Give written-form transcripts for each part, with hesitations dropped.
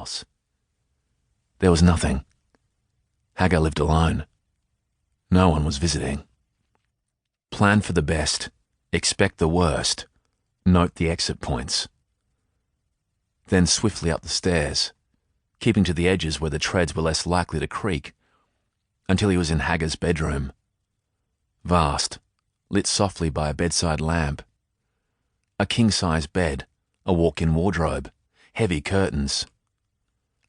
house. There was nothing. Hagar lived alone. No one was visiting. Plan for the best, expect the worst, note the exit points. Then swiftly up the stairs, keeping to the edges where the treads were less likely to creak, until he was in Hagar's bedroom. Vast, lit softly by a bedside lamp. A king-size bed, a walk-in wardrobe, heavy curtains.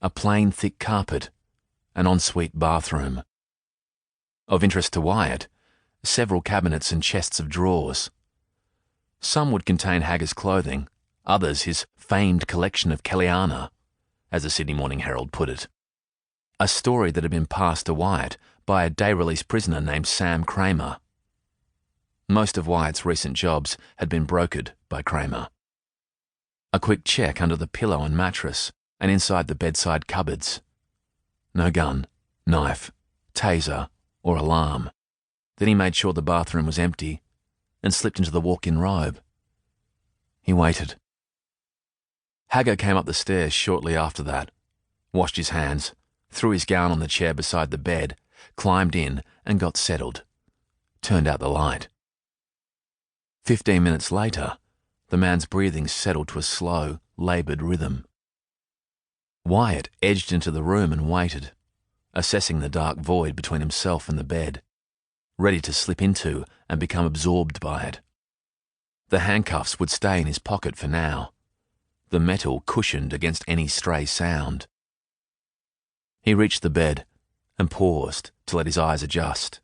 A plain, thick carpet, an ensuite bathroom. Of interest to Wyatt, several cabinets and chests of drawers. Some would contain Hagar's clothing, others his famed collection of Kellyana, as the Sydney Morning Herald put it. A story that had been passed to Wyatt by a day-release prisoner named Sam Kramer. Most of Wyatt's recent jobs had been brokered by Kramer. A quick check under the pillow and mattress and inside the bedside cupboards. No gun, knife, taser, or alarm. Then he made sure the bathroom was empty and slipped into the walk-in robe. He waited. Hagar came up the stairs shortly after that, washed his hands, threw his gown on the chair beside the bed, climbed in and got settled. Turned out the light. 15 minutes later, the man's breathing settled to a slow, laboured rhythm. Wyatt edged into the room and waited, assessing the dark void between himself and the bed, ready to slip into and become absorbed by it. The handcuffs would stay in his pocket for now, the metal cushioned against any stray sound. He reached the bed and paused to let his eyes adjust.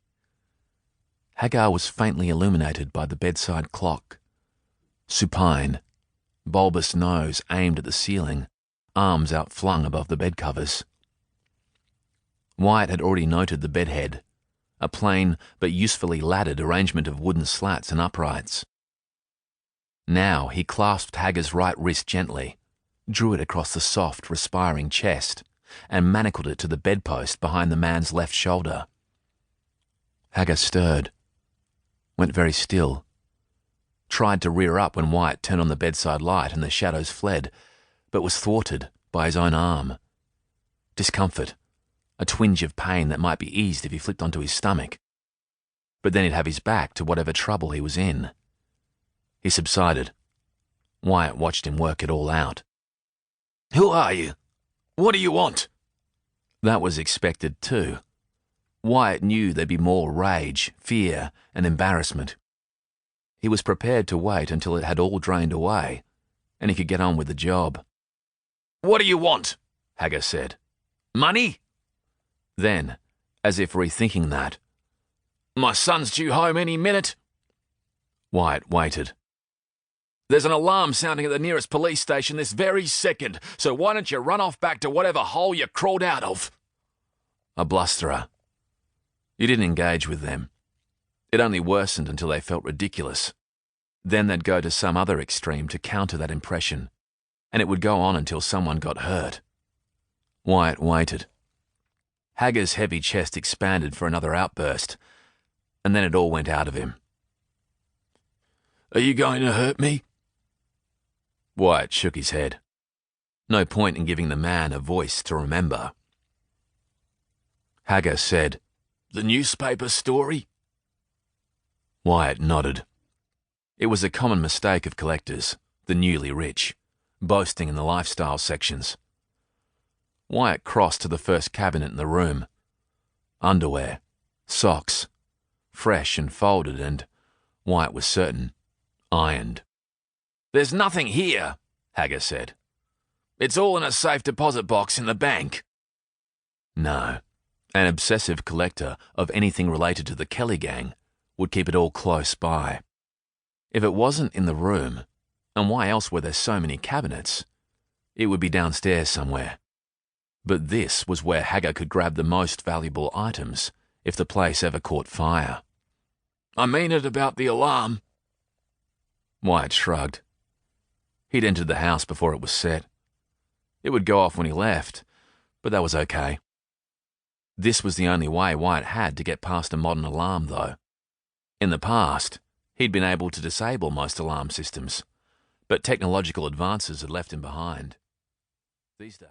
Hagar was faintly illuminated by the bedside clock. Supine, bulbous nose aimed at the ceiling, arms outflung above the bed covers. Wyatt had already noted the bedhead, a plain but usefully laddered arrangement of wooden slats and uprights. Now he clasped Hagar's right wrist gently, drew it across the soft, respiring chest, and manacled it to the bedpost behind the man's left shoulder. Hagar stirred, went very still, tried to rear up when Wyatt turned on the bedside light and the shadows fled, but was thwarted by his own arm. Discomfort, a twinge of pain that might be eased if he flipped onto his stomach. But then he'd have his back to whatever trouble he was in. He subsided. Wyatt watched him work it all out. "Who are you? What do you want?" That was expected too. Wyatt knew there'd be more rage, fear, and embarrassment. He was prepared to wait until it had all drained away, and he could get on with the job. "What do you want?" Hagar said. "Money?" Then, as if rethinking that, "My son's due home any minute." Wyatt waited. "There's an alarm sounding at the nearest police station this very second, so why don't you run off back to whatever hole you crawled out of?" A blusterer. You didn't engage with them. It only worsened until they felt ridiculous. Then they'd go to some other extreme to counter that impression, and it would go on until someone got hurt. Wyatt waited. Hagar's heavy chest expanded for another outburst, and then it all went out of him. "Are you going to hurt me?" Wyatt shook his head. No point in giving the man a voice to remember. Hagar said, "The newspaper story?" Wyatt nodded. It was a common mistake of collectors, the newly rich, boasting in the lifestyle sections. Wyatt crossed to the first cabinet in the room. Underwear, socks, fresh and folded and, Wyatt was certain, ironed. "There's nothing here," Hagar said. "It's all in a safe deposit box in the bank." No, an obsessive collector of anything related to the Kelly gang would keep it all close by. If it wasn't in the room, and why else were there so many cabinets, it would be downstairs somewhere. But this was where Hagar could grab the most valuable items if the place ever caught fire. "I mean it about the alarm." Wyatt shrugged. He'd entered the house before it was set. It would go off when he left, but that was okay. This was the only way Wyatt had to get past a modern alarm, though. In the past, he'd been able to disable most alarm systems, but technological advances had left him behind. These days...